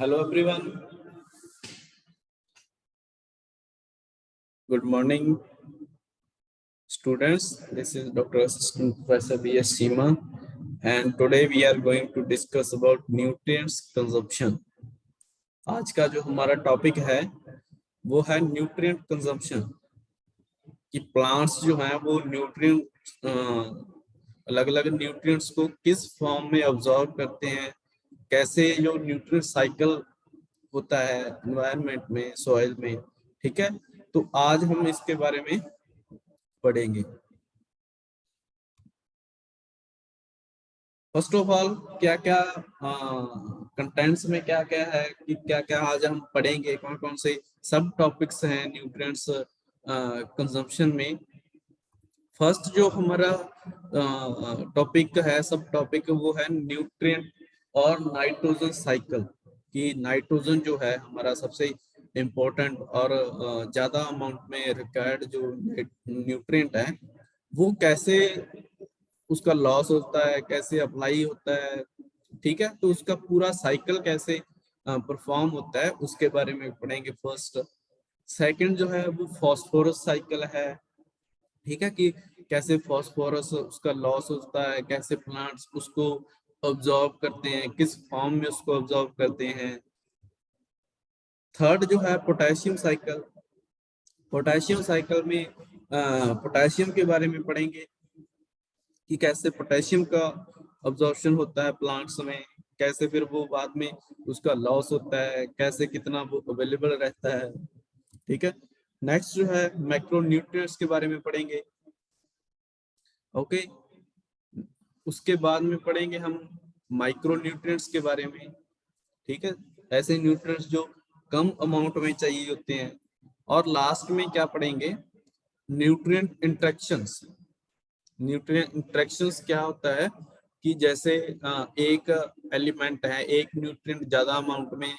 Hello everyone. Good morning, students. This is Dr. Assistant Professor B.S. Seema, and today we are going to discuss about nutrients consumption. आज का जो हमारा topic है वो है nutrient consumption, कि plants जो हैं वो न्यूट्रिएंट अलग अलग न्यूट्रिएंट्स को किस फॉर्म में अब्सॉर्ब करते हैं, कैसे जो न्यूट्रिएंट साइकिल होता है एनवायरनमेंट में, सॉइल में। ठीक है, तो आज हम इसके बारे में पढ़ेंगे। फर्स्ट ऑफ ऑल क्या क्या कंटेंट्स में क्या क्या है कि क्या क्या आज हम पढ़ेंगे, कौन कौन से सब टॉपिक्स हैं न्यूट्रिएंट्स कंजम्पशन में। फर्स्ट जो हमारा टॉपिक है, सब टॉपिक वो है न्यूट्रिएंट और नाइट्रोजन साइकिल, कि नाइट्रोजन जो है हमारा सबसे इम्पोर्टेंट और ज्यादा अमाउंट में रिक्वायर्ड जो न्यूट्रिएंट है वो कैसे उसका लॉस होता है, कैसे अप्लाई होता है। ठीक है, तो उसका पूरा साइकिल कैसे परफॉर्म होता है उसके बारे में पढ़ेंगे फर्स्ट। सेकंड जो है वो फॉस्फोरस साइकिल है। ठीक है, कि कैसे फॉस्फोरस उसका लॉस होता है, कैसे प्लांट्स उसको ऑब्जॉर्व करते हैं, किस फॉर्म में उसको ऑब्जॉर्व करते हैं। थर्ड जो है पोटेशियम साइकिल। पोटेशियम साइकिल में पोटेशियम के बारे में पढ़ेंगे कि कैसे पोटेशियम का अब्जॉर्प्शन होता है प्लांट्स में, कैसे फिर वो बाद में उसका लॉस होता है, कैसे कितना वो अवेलेबल रहता है। ठीक है, नेक्स्ट जो है मैक्रोन्यूट्रिएंट्स के बारे में पढ़ेंगे। ओके, उसके बाद में पढ़ेंगे हम माइक्रोन्यूट्रिएंट्स के बारे में। ठीक है, ऐसे न्यूट्रिएंट्स जो कम अमाउंट में चाहिए होते हैं। और लास्ट में क्या पढ़ेंगे, न्यूट्रिएंट इंटरेक्शंस। न्यूट्रिएंट इंटरेक्शंस क्या होता है कि जैसे एक एलिमेंट है, एक न्यूट्रिएंट ज्यादा अमाउंट में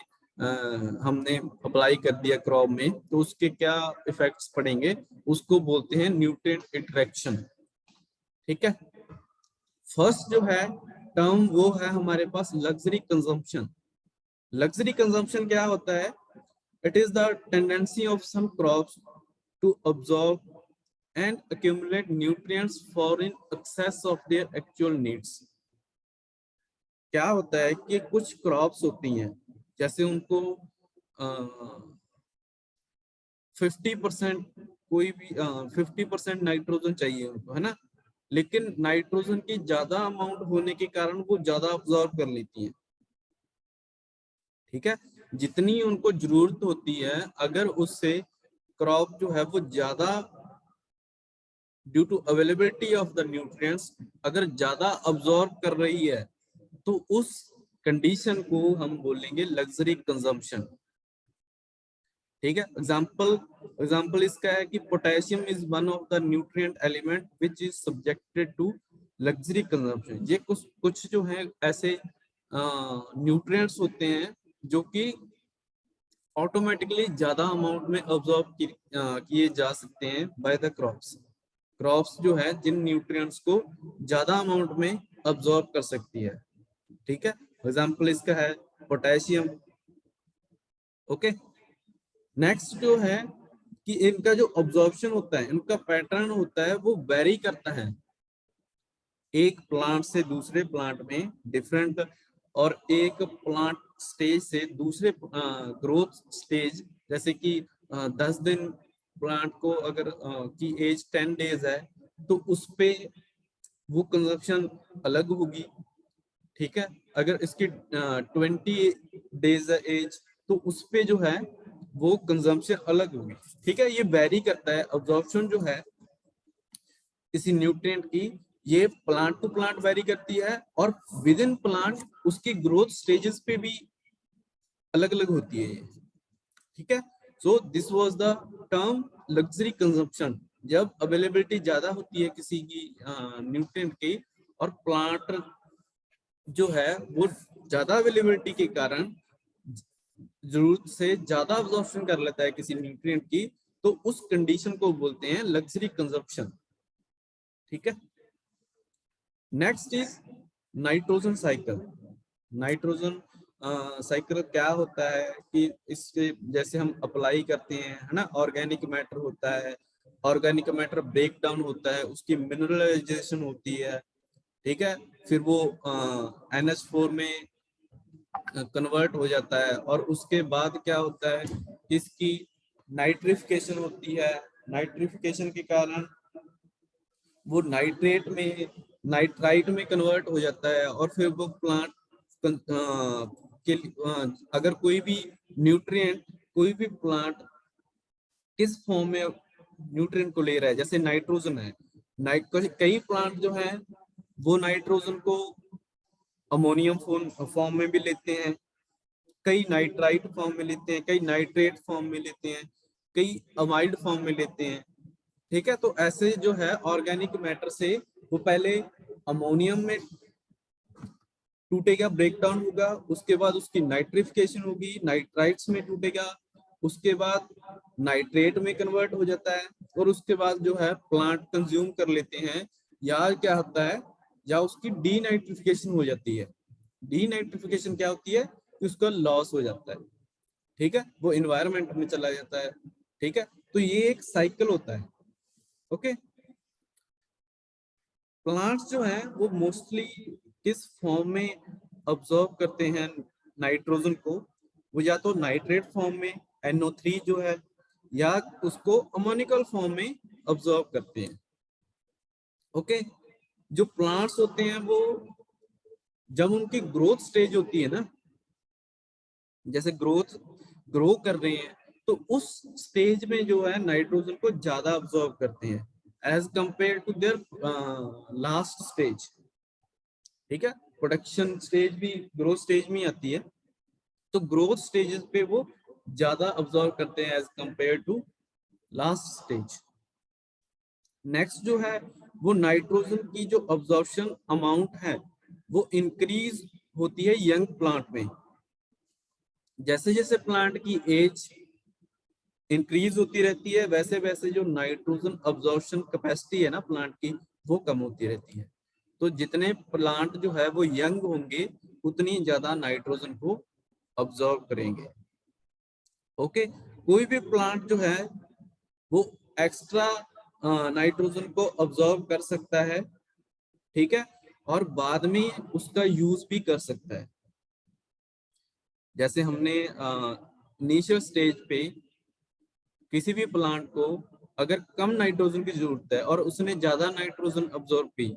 हमने अप्लाई कर दिया क्रॉप में, तो उसके क्या इफेक्ट्स पड़ेंगे, उसको बोलते हैं न्यूट्रिएंट इंटरेक्शन। ठीक है, फर्स्ट जो है टर्म वो है हमारे पास लग्जरी कंजम्पशन। लग्जरी कंजम्पशन क्या होता है? It is the tendency of some crops to absorb and accumulate nutrients for in excess of their actual needs। क्या होता है कि कुछ क्रॉप्स होती हैं, जैसे उनको 50% कोई भी 50% नाइट्रोजन चाहिए उनको, है ना, लेकिन नाइट्रोजन की ज्यादा अमाउंट होने के कारण वो ज्यादा अब्सॉर्ब कर लेती हैं। ठीक है, जितनी उनको जरूरत होती है, अगर उससे क्रॉप जो है वो ज्यादा due to availability of the nutrients अगर ज्यादा अब्सॉर्ब कर रही है, तो उस कंडीशन को हम बोलेंगे लग्जरी कंजम्पशन। ठीक है, एग्जांपल इसका है कि potassium is one of the nutrient element which is subjected to luxury consumption. ये कुछ जो है ऐसे न्यूट्रिएंट्स होते हैं जो कि ऑटोमेटिकली ज्यादा अमाउंट में अब्सॉर्ब किए जा सकते हैं बाय द क्रॉप्स जो है जिन न्यूट्रिएंट्स को ज्यादा अमाउंट में अब्सॉर्ब कर सकती है। ठीक है, एग्जांपल इसका है पोटेशियम। ओके, नेक्स्ट जो है कि इनका जो अब्सॉर्प्शन होता है, इनका पैटर्न होता है, वो वेरी करता है एक प्लांट से दूसरे प्लांट में डिफरेंट, और एक प्लांट स्टेज से दूसरे ग्रोथ स्टेज। जैसे कि 10 दिन प्लांट को अगर की एज 10 डेज है, तो उस पे वो कंजप्शन अलग होगी। ठीक है, अगर इसकी 20 डेज एज, तो उस पे जो है वो कंजम्पशन अलग होगी। ठीक है, ये वेरी करता है अब्जॉर्प्शन जो है किसी न्यूट्रिएंट की, ये प्लांट टू प्लांट वेरी करती है, और विद इन प्लांट उसकी ग्रोथ स्टेजेस पे भी अलग अलग होती है। ठीक है, सो this was the term luxury consumption, जब अवेलेबिलिटी ज्यादा होती है किसी की न्यूट्रिएंट की, और प्लांट जो है वो ज्यादा अवेलेबिलिटी के कारण जरूरत से ज्यादा अब्जॉर्प्शन कर लेता है किसी न्यूट्रिएंट की, तो उस कंडीशन को बोलते हैं लग्जरी कंजम्पशन। ठीक है, next is nitrogen cycle. Nitrogen cycle क्या होता है कि इससे जैसे हम अप्लाई करते हैं, है ना, ऑर्गेनिक मैटर होता है, ऑर्गेनिक मैटर ब्रेक डाउन होता है, उसकी मिनरलाइजेशन होती है, ठीक है, फिर वो NH4 में कन्वर्ट हो जाता है, और उसके बाद क्या होता है, इसकी नाइट्रिफिकेशन होती है, नाइट्रिफिकेशन के कारण वो नाइट्रेट में, नाइट्राइट में कन्वर्ट हो जाता है, और फिर वो प्लांट के अगर कोई भी न्यूट्रिएंट, कोई भी प्लांट किस फॉर्म में न्यूट्रिएंट को ले रहा है, जैसे नाइट्रोजन है, कई प्लांट जो है वो नाइट्रोजन को अमोनियम फॉर्म में भी लेते हैं, कई नाइट्राइट फॉर्म में लेते हैं, कई नाइट्रेट फॉर्म में लेते हैं, कई अमाइड फॉर्म में लेते हैं, ठीक है। तो ऐसे जो है ऑर्गेनिक मैटर से वो पहले अमोनियम में टूटेगा, ब्रेक डाउन होगा, उसके बाद उसकी नाइट्रिफिकेशन होगी, नाइट्राइट्स में टूटेगा, उसके बाद नाइट्रेट में कन्वर्ट हो जाता है, और उसके बाद जो है प्लांट कंज्यूम कर लेते हैं, या क्या होता है, या उसकी डीनाइट्रिफिकेशन हो जाती है। डीनाइट्रिफिकेशन क्या होती है कि उसका लॉस हो जाता है, ठीक है, वो इन्वायरमेंट में चला जाता है, ठीक है। तो ये एक साइकिल होता है, ओके। प्लांट्स जो है वो मोस्टली किस फॉर्म में अब्सॉर्ब करते हैं नाइट्रोजन को, वो या तो नाइट्रेट फॉर्म में NO3 जो है, या उसको अमोनिकल फॉर्म में अब्सॉर्ब करते हैं, ओके। जो प्लांट्स होते हैं वो जब उनकी ग्रोथ स्टेज होती है ना, जैसे ग्रो कर रहे हैं, तो उस स्टेज में जो है नाइट्रोजन को ज्यादा अब्सॉर्ब करते हैं as compare to their last stage, ठीक है। प्रोडक्शन स्टेज भी ग्रोथ स्टेज में आती है, तो ग्रोथ स्टेजेस पे वो ज्यादा अब्सॉर्ब करते हैं as compare to last stage. Next जो है वो नाइट्रोजन की जो अब्सॉर्प्शन अमाउंट है वो इंक्रीज होती है यंग प्लांट में, जैसे जैसे प्लांट की एज इंक्रीज होती रहती है, वैसे वैसे जो नाइट्रोजन अब्सॉर्प्शन कैपेसिटी है ना प्लांट की, वो कम होती रहती है। तो जितने प्लांट जो है वो यंग होंगे, उतनी ज्यादा नाइट्रोजन को अब्सॉर्ब करेंगे, ओके। कोई भी प्लांट जो है वो एक्स्ट्रा नाइट्रोजन को अब्सॉर्ब कर सकता है, ठीक है, और बाद में उसका यूज भी कर सकता है। जैसे हमने इनिशियल स्टेज पे किसी भी प्लांट को अगर कम नाइट्रोजन की जरूरत है और उसने ज्यादा नाइट्रोजन अब्सॉर्ब की,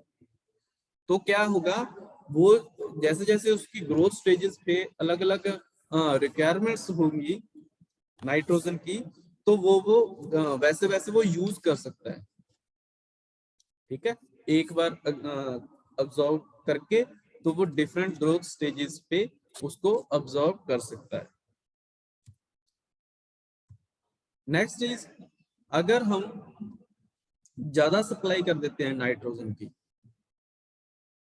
तो क्या होगा, वो जैसे जैसे उसकी ग्रोथ स्टेजेस पे अलग अलग रिक्वायरमेंट्स होंगी नाइट्रोजन की, तो वो वैसे वैसे वो यूज कर सकता है, ठीक है। एक बार अब्सॉर्ब करके तो वो डिफरेंट ग्रोथ स्टेजेस पे उसको अब्सॉर्ब कर सकता है। नेक्स्ट इज, अगर हम ज्यादा सप्लाई कर देते हैं नाइट्रोजन की,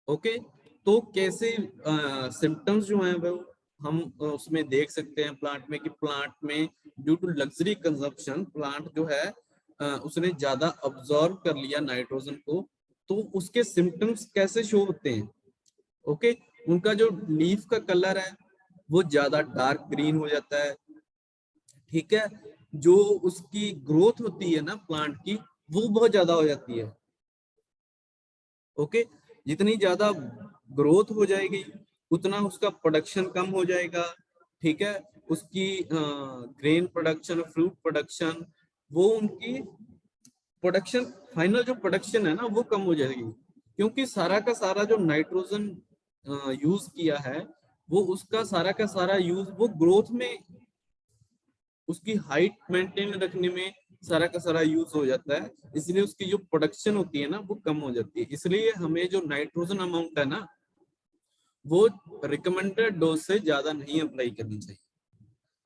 ओके, तो कैसे सिम्टम्स जो हैं वो हम उसमें देख सकते हैं प्लांट में, कि प्लांट में due to luxury consumption plant जो है उसने ज्यादा अब्सॉर्ब कर लिया नाइट्रोजन को, तो उसके सिम्टम्स कैसे शो होते हैं, ओके। उनका जो लीफ का कलर है वो ज्यादा डार्क ग्रीन हो जाता है, ठीक है। जो उसकी ग्रोथ होती है ना प्लांट की, वो बहुत ज्यादा हो जाती है, ओके। जितनी ज्यादा ग्रोथ हो जाएगी उतना उसका प्रोडक्शन कम हो जाएगा, ठीक है। उसकी ग्रेन प्रोडक्शन, फ्रूट प्रोडक्शन, वो उनकी प्रोडक्शन, फाइनल जो प्रोडक्शन है ना वो कम हो जाएगी, क्योंकि सारा का सारा जो नाइट्रोजन यूज किया है, वो उसका सारा का सारा यूज वो ग्रोथ में, उसकी हाइट मेंटेन रखने में सारा का सारा यूज हो जाता है, इसलिए उसकी जो प्रोडक्शन होती है ना वो कम हो जाती है। इसलिए हमें जो नाइट्रोजन अमाउंट है ना, वो रिकमेंडेड डोज से ज्यादा नहीं अप्लाई करनी चाहिए।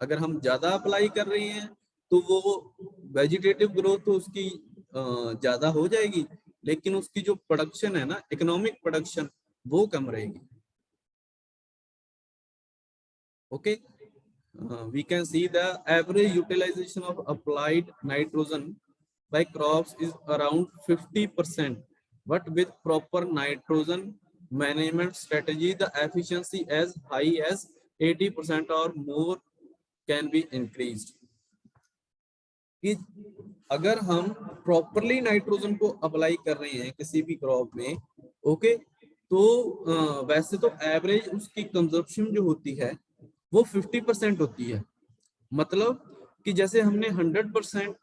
अगर हम ज्यादा अप्लाई कर रहे हैं तो वो वेजिटेटिव ग्रोथ तो उसकी ज्यादा हो जाएगी, लेकिन उसकी जो प्रोडक्शन है ना, इकोनॉमिक प्रोडक्शन, वो कम रहेगी, okay. We can see the average utilization of applied nitrogen by crops is around 50%, but with proper nitrogen management strategy the efficiency as high as 80% और मोर कैन बी इंक्रीज्ड। कि अगर हम properly nitrogen को apply कर रहे हैं किसी भी क्रॉप में, ओके, तो वैसे तो एवरेज उसकी कंजप्शन जो होती है वो 50% होती है। मतलब कि जैसे हमने 100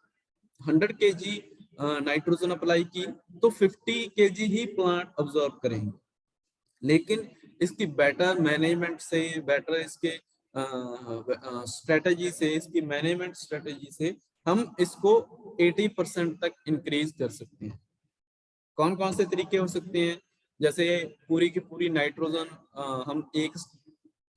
नाइट्रोजन अप्लाई की तो 50 kg ही प्लांट अब्सॉर्ब करेंगे। लेकिन इसकी बेटर मैनेजमेंट से, बेटर इसके स्ट्रेटजी से, इसकी मैनेजमेंट स्ट्रेटजी से हम इसको 80% तक इंक्रीज कर सकते हैं। कौन कौन से तरीके हो सकते हैं? जैसे पूरी की पूरी नाइट्रोजन हम एक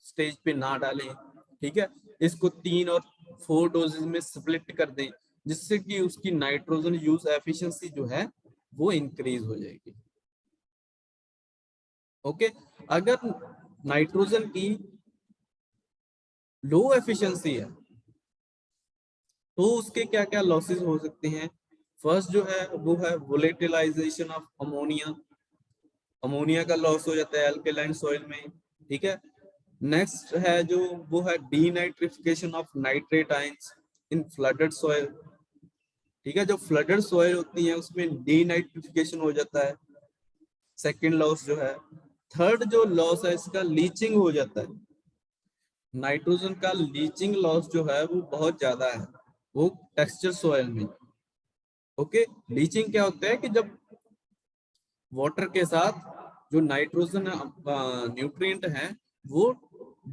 स्टेज पे ना डालें, ठीक है, इसको 3 और 4 डोजेज में स्प्लिट कर दें, जिससे कि उसकी नाइट्रोजन यूज एफिशिएंसी जो है वो इंक्रीज हो जाएगी। ओके, अगर नाइट्रोजन की लो एफिशिएंसी है तो उसके क्या क्या लॉसेस हो सकते हैं? फर्स्ट जो है वो है वोलेटिलाइजेशन ऑफ अमोनिया। अमोनिया का लॉस हो जाता है अल्कलाइन सॉइल में, ठीक है। नेक्स्ट है जो वो है denitrification of nitrate ions in flooded soil, ठीक है। जो फ्लडेड सॉइल होती है उसमें डीनाइट्रिफिकेशन हो जाता है, सेकेंड लॉस जो है। थर्ड जो लॉस है इसका लीचिंग हो जाता है। नाइट्रोजन का लीचिंग लॉस जो है वो बहुत ज्यादा है वो टेक्सचर सॉइल में। ओके, लीचिंग क्या होता है कि जब वाटर के साथ जो नाइट्रोजन न्यूट्रिएंट है वो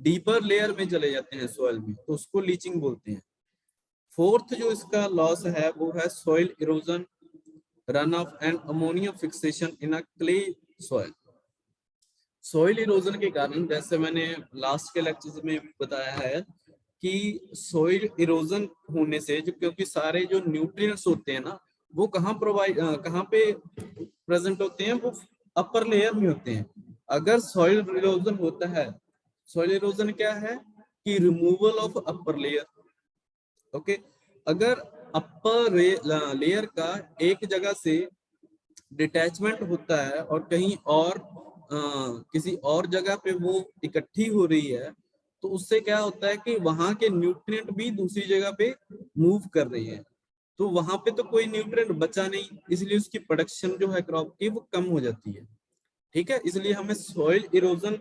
डीपर लेयर में चले जाते हैं सॉइल में, तो उसको लीचिंग बोलते हैं। फोर्थ जो इसका लॉस है वो है soil erosion, run of and ammonia fixation in a clay soil. Soil erosion के कारण, जैसे मैंने लास्ट के लेक्चर में भी बताया है कि सॉइल इरोजन होने से जो, क्योंकि सारे जो न्यूट्रिएंट्स होते हैं ना वो कहाँ पे प्रेजेंट होते हैं, वो अपर लेयर में होते हैं। अगर सॉइल इरोजन होता है, सॉइल इरोजन क्या है कि removal of upper layer. Okay, अगर अपर लेयर का एक जगह से डिटैचमेंट होता है और कहीं और किसी और जगह पे वो इकट्ठी हो रही है, तो उससे क्या होता है कि वहां के न्यूट्रिएंट भी दूसरी जगह पे मूव कर रही है, तो वहां पे तो कोई न्यूट्रिएंट बचा नहीं, इसलिए उसकी प्रोडक्शन जो है क्रॉप की वो कम हो जाती है, ठीक है। इसलिए हमें सॉइल इरोजन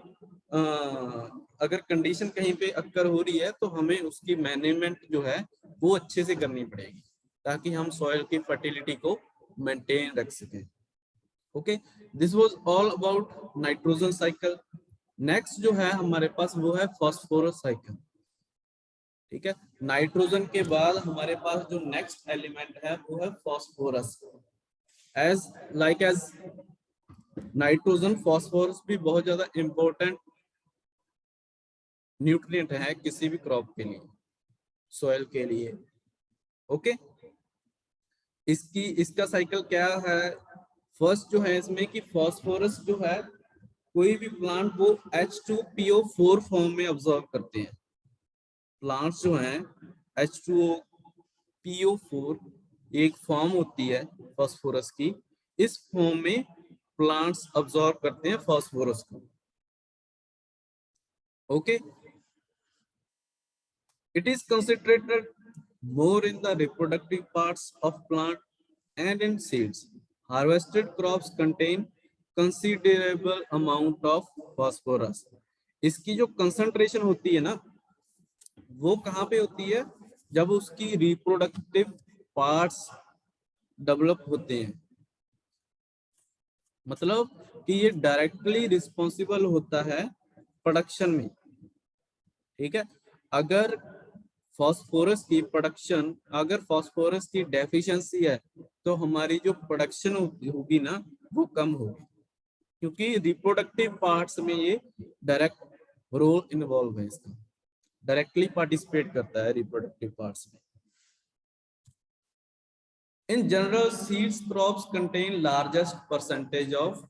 अगर कंडीशन कहीं पे अक्कर हो रही है तो हमें उसकी मैनेजमेंट जो है वो अच्छे से करनी पड़ेगी ताकि हम सॉइल की फर्टिलिटी को मेंटेन रख सकें। Okay, this was all about nitrogen cycle. Next जो है हमारे पास वो है फास्फोरस साइकिल, ठीक है। नाइट्रोजन के बाद हमारे पास जो नेक्स्ट एलिमेंट है वो है फास्फोरस। एज नाइट्रोजन, फास्फोरस भी बहुत ज्यादा इंपॉर्टेंट न्यूट्रिएंट है किसी भी क्रॉप के लिए, सॉइल के लिए। ओके, इसका साइकिल क्या है? फर्स्ट जो है इसमें कि फास्फोरस जो है कोई भी प्लांट वो H2PO4 फॉर्म में ऑब्जर्व करते हैं। प्लांट्स जो हैं H2PO4 एक फॉर्म होती है फास्फोरस की, इस फॉर्म में प्लांट्स ऑब्जर्व करते हैं फास्फोरस को। Okay, it is concentrated more in the reproductive parts of plant and in seeds. Harvested crops contain considerable amount of phosphorus. इसकी जो कंसंट्रेशन होती है ना वो कहाँ पे होती है? जब उसकी रिप्रोडक्टिव पार्ट्स डेवलप होते हैं, मतलब कि ये डायरेक्टली रिस्पॉन्सिबल होता है प्रोडक्शन में, ठीक है। अगर फास्फोरस की प्रोडक्शन, अगर फास्फोरस की डेफिशिएंसी है तो हमारी जो प्रोडक्शन होगी ना वो कम होगी, क्योंकि रिप्रोडक्टिव पार्ट्स में ये डायरेक्ट रोल इन्वॉल्व है, इसका डायरेक्टली पार्टिसिपेट करता है रिप्रोडक्टिव पार्ट्स में। In general, seeds crops contain largest percentage of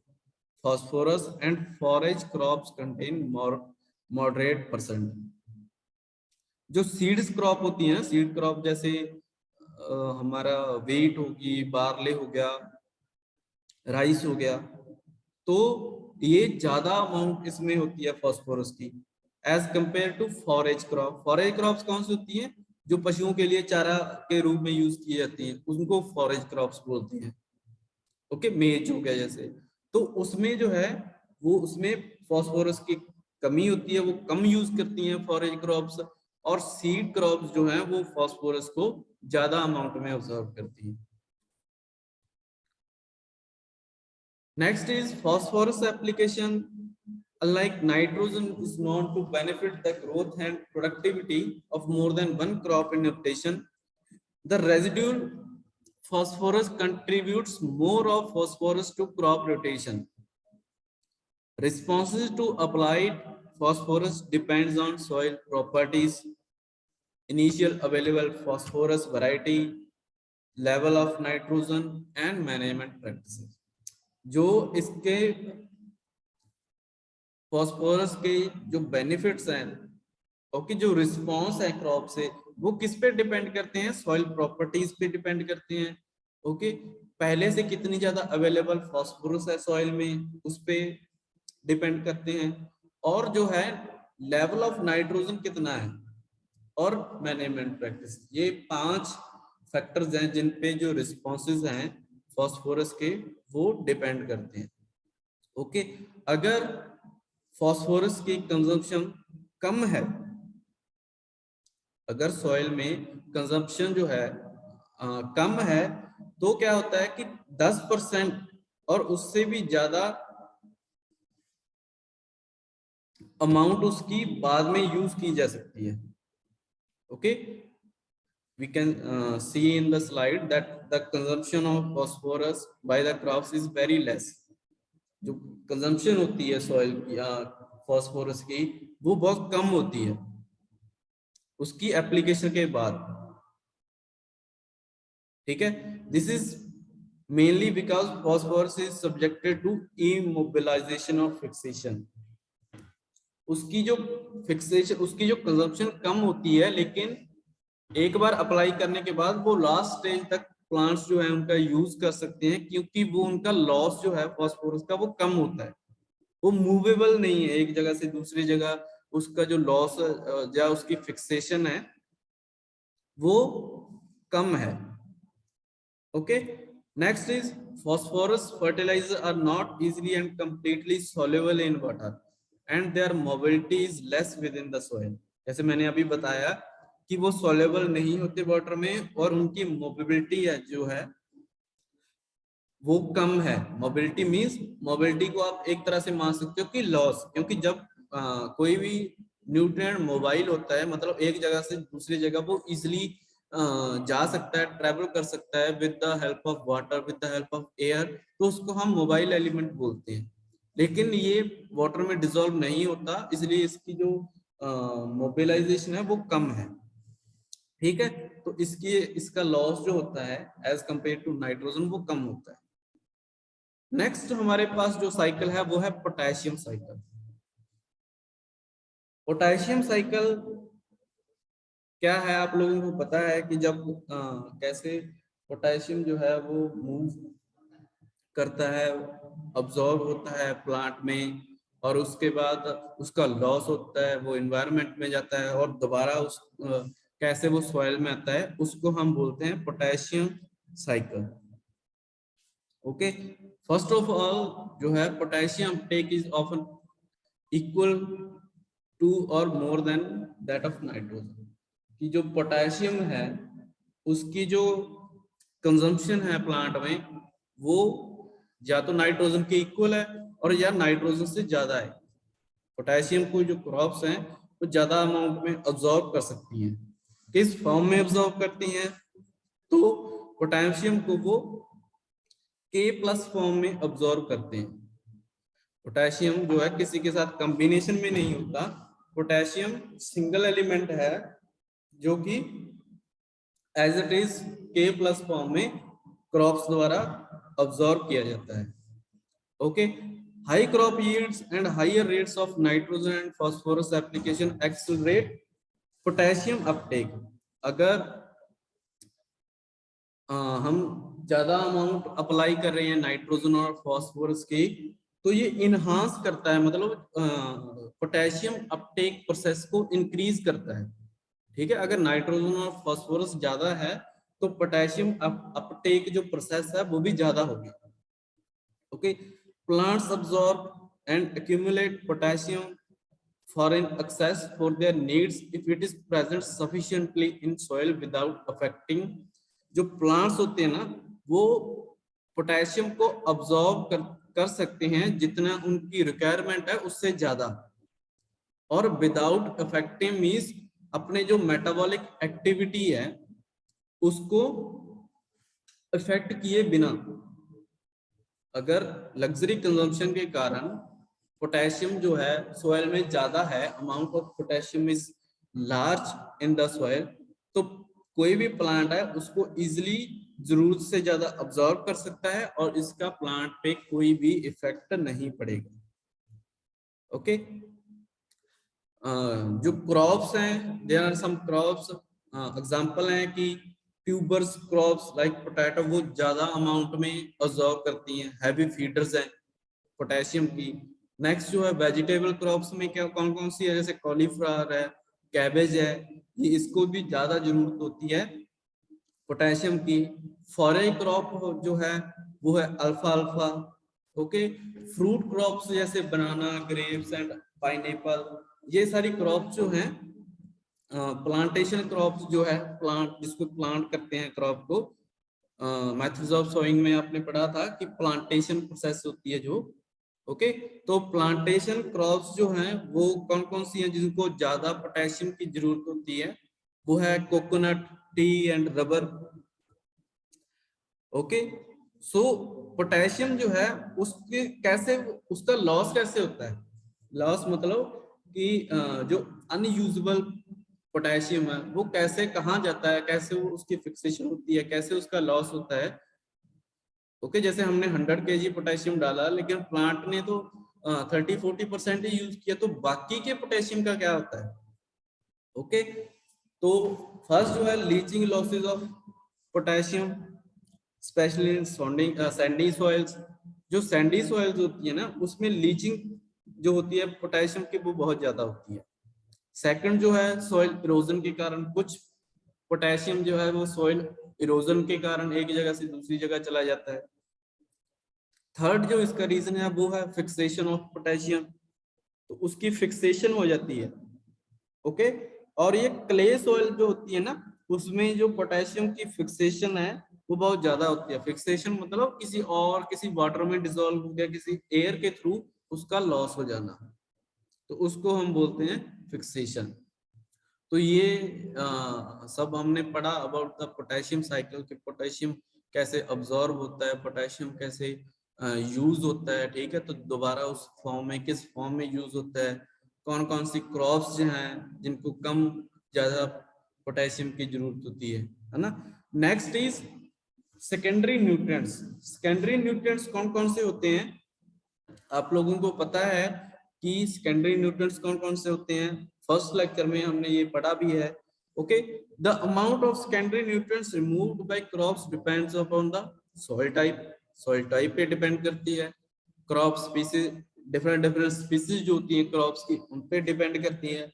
phosphorus and forage crops contain more moderate percent। जो सीड्स क्रॉप होती है, सीड क्रॉप जैसे हमारा व्हीट होगी, बार्ले हो गया, राइस हो गया, तो ये ज्यादा अमाउंट इसमें होती है फास्फोरस की। As compare to forage crop. Forage crops कौन सी होती हैं? जो पशुओं के लिए चारा के रूप में यूज की जाती हैं, उनको फॉरेज क्रॉप्स बोलते हैं। ओके, मेज हो गया जैसे, तो उसमें जो है वो उसमें फास्फोरस की कमी होती है, वो कम यूज करती हैं फॉरेज क्रॉप्स, और सीड क्रॉप्स जो हैं वो फास्फोरस को ज्यादा अमाउंट में ऑब्जर्व करती हैं। Next is phosphorus application. Unlike nitrogen is known to benefit the growth and productivity of more than one crop in rotation, the residual phosphorus contributes more of phosphorus to crop rotation. Responses to applied phosphorus depends on soil properties, initial available phosphorus variety, level of nitrogen and management practices. जो इसके phosphorus के जो benefits हैं, okay, जो response है crop से, वो किस पे डिपेंड करते हैं? सॉइल प्रॉपर्टीज पे डिपेंड करते हैं। ओके, पहले से कितनी ज्यादा अवेलेबल फॉस्फोरस है सॉइल में, उस पे डिपेंड करते हैं, और जो है लेवल ऑफ नाइट्रोजन कितना है, और मैनेजमेंट प्रैक्टिस। ये 5 फैक्टर्स हैं जिन पे जो रिस्पॉन्सेज हैं फॉस्फोरस के वो डिपेंड करते हैं। ओके, अगर फॉस्फोरस की कंजम्पशन कम है, अगर सॉइल में कंजम्पशन जो है कम है, तो क्या होता है कि 10% और उससे भी ज्यादा अमाउंट उसकी बाद में यूज की जा सकती है। Okay, we can see in the slide that the consumption of phosphorus by the crops is very less. जो कंजम्पशन होती है सॉइल की फॉस्फोरस की, वो बहुत कम होती है उसकी एप्लीकेशन के बाद। ठीक है, this is mainly because phosphorus is subjected to immobilization और फिक्सेशन। उसकी जो फिक्सेशन, उसकी जो कंजम्पशन कम होती है, लेकिन एक बार अप्लाई करने के बाद वो लास्ट स्टेज तक प्लांट्स जो है उनका यूज कर सकते हैं, क्योंकि वो उनका लॉस जो है फॉस्फोरस का वो कम होता है। वो मूवेबल नहीं है एक जगह से दूसरी जगह, उसका जो लॉस या उसकी फिक्सेशन है वो कम है। Okay, next is phosphorus fertilizers are not easily and completely soluble in water and their mobility is less within the soil. जैसे मैंने अभी बताया कि वो soluble नहीं होते वाटर में, और उनकी मोबिलिटी है जो है वो कम है। मोबिलिटी मींस, मोबिलिटी को आप एक तरह से मान सकते हो कि लॉस, क्योंकि जब कोई भी न्यूट्रिएंट मोबाइल होता है, मतलब एक जगह से दूसरी जगह वो इजिली जा सकता है, ट्रेवल कर सकता है with the help of water, with the help of air, तो उसको हम मोबाइल एलिमेंट बोलते हैं। लेकिन ये वाटर में डिसॉल्व नहीं होता, इसलिए इसकी जो मोबिलाइजेशन है वो कम है। ठीक है, तो इसका लॉस जो होता है एज कंपेयर टू नाइट्रोजन वो कम होता है। नेक्स्ट हमारे पास जो साइकिल है वो है पोटेशियम साइकिल। पोटेशियम साइकिल क्या है, आप लोगों को पता है कि जब कैसे पोटेशियम जो है वो मूव करता है, अब्सॉर्ब होता है प्लांट में, और उसके बाद उसका लॉस होता है, वो एनवायरनमेंट में जाता है, और दोबारा उस कैसे वो सॉइल में आता है, उसको हम बोलते हैं potassium cycle. Okay, first of all जो है potassium take is often equal to और more than that of nitrogen. कि जो पोटेशियम है उसकी जो कंजम्पशन है प्लांट में, वो या तो नाइट्रोजन के इक्वल है और या नाइट्रोजन से ज्यादा है। पोटेशियम को जो क्रॉप्स हैं वो ज्यादा अमाउंट में अब्सॉर्ब कर सकती हैं। किस फॉर्म में अब्सॉर्ब करती हैं? तो पोटेशियम को वो K+ फॉर्म में अब्सॉर्ब करते हैं। पोटेशियम जो है किसी के साथ कॉम्बिनेशन में नहीं होता, पोटेशियम सिंगल एलिमेंट है जो कि as it is K+ form में क्रॉप्स द्वारा अब्सॉर्ब किया जाता है। Okay, high crop yields and higher rates of nitrogen and phosphorus application accelerate potassium uptake. अगर हम ज्यादा अमाउंट अप्लाई कर रहे हैं नाइट्रोजन और फास्फोरस की, तो ये इनहांस करता है, मतलब पोटेशियम अपटेक प्रोसेस को इंक्रीज करता है। ठीक है, अगर नाइट्रोजन और फास्फोरस ज्यादा है तो पोटेशियम अपटेक जो प्रोसेस है वो भी ज्यादा होगी। Okay, plants absorb and accumulate potassium foreign access for their needs if it is present sufficiently in soil without affecting। जो प्लांट्स होते हैं ना वो पोटेशियम को अब्सॉर्ब कर सकते हैं जितना उनकी रिक्वायरमेंट है उससे ज्यादा, और विदाउट अफेक्टिंग मींस अपने जो मेटाबॉलिक एक्टिविटी है उसको इफेक्ट किए बिना। अगर लग्जरी कंजम्पशन के कारण पोटेशियम जो है सॉइल में ज्यादा है, amount of potassium is large in the soil, तो कोई भी प्लांट है उसको इजिली जरूरत से ज्यादा अब्सॉर्ब कर सकता है और इसका प्लांट पे कोई भी इफेक्ट नहीं पड़ेगा। ओके, जो क्रॉप्स हैं, there are some crops, example है कि ट्यूबर्स क्रॉप्स लाइक पोटैटो वो ज्यादा अमाउंट में अब्सॉर्ब करती हैं, हैवी फीडर्स हैं पोटेशियम की। नेक्स्ट जो है वेजिटेबल क्रॉप्स में क्या कौन कौन सी है, जैसे कॉलीफ्लावर है, कैबेज है, ये इसको भी ज्यादा जरूरत होती है पोटेशियम की। फॉरेन क्रॉप जो है वो है alpha alpha. Okay, fruit crops जैसे बनाना, ग्रेप्स एंड पाइनएप्पल, ये सारी क्रॉप जो हैं, प्लांटेशन क्रॉप्स जो है, प्लांट जिसको प्लांट करते हैं क्रॉप को, मेथड्स ऑफ सोइंग में आपने पढ़ा था कि प्लांटेशन प्रोसेस होती है जो। ओके, तो प्लांटेशन क्रॉप्स जो हैं वो कौन कौन सी हैं जिनको ज्यादा पोटेशियम की जरूरत होती है, वो है coconut, T and rubber. Okay, so potassium जो है उसके कैसे, उसका लॉस कैसे होता है, लॉस मतलब कि जो अनयूजेबल पोटेशियम है वो कैसे कहाँ जाता है, कैसे वो उसकी फिक्सेशन होती है, कैसे उसका लॉस होता है। ओके, जैसे हमने 100 kg पोटेशियम डाला लेकिन प्लांट ने तो 30-40% ही यूज किया, तो बाकी के पोटेशियम का क्या होता है। ओके, तो फर्स्ट जो है leaching losses of potassium specially in Sandy soils. जो सैंडी सॉइल्स होती है ना उसमें लीचिंग जो होती है पोटेशियम की वो बहुत ज्यादा होती है। सेकंड जो है सॉइल इरोजन के कारण, कुछ पोटेशियम जो है वो सॉइल इरोजन के कारण एक जगह से दूसरी जगह चला जाता है। थर्ड जो इसका रीजन है वो है फिक्सेशन ऑफ पोटेशियम, तो उसकी फिक्सेशन हो जाती है। ओके, और ये क्ले सॉइल जो होती है ना उसमें जो पोटेशियम की फिक्सेशन है वो बहुत ज्यादा होती है। फिक्सेशन मतलब किसी वाटर में डिसॉल्व हो गया, किसी एयर के थ्रू उसका लॉस हो जाना, तो उसको हम बोलते हैं फिक्सेशन। तो ये सब हमने पढ़ा अबाउट द पोटेशियम साइकिल कि पोटेशियम कैसे अब्सॉर्ब होता है, पोटेशियम कैसे यूज होता है। ठीक है, तो दोबारा उस फॉर्म में किस फॉर्म में यूज होता है, कौन कौन सी क्रॉप्स जो हैं जिनको कम ज्यादा पोटेशियम की जरूरत होती है ना। Next is secondary nutrients. Secondary nutrients कौन कौन से होते हैं, आप लोगों को पता है कि सेकेंडरी न्यूट्रिएंट्स कौन कौन से होते हैं, फर्स्ट लेक्चर में हमने ये पढ़ा भी है। Okay, the amount of secondary nutrients removed by crops depends upon the soil type. Soil type पे डिपेंड करती है, crop species, different different species जो होती है क्रॉप्स की उन पे डिपेंड करती है।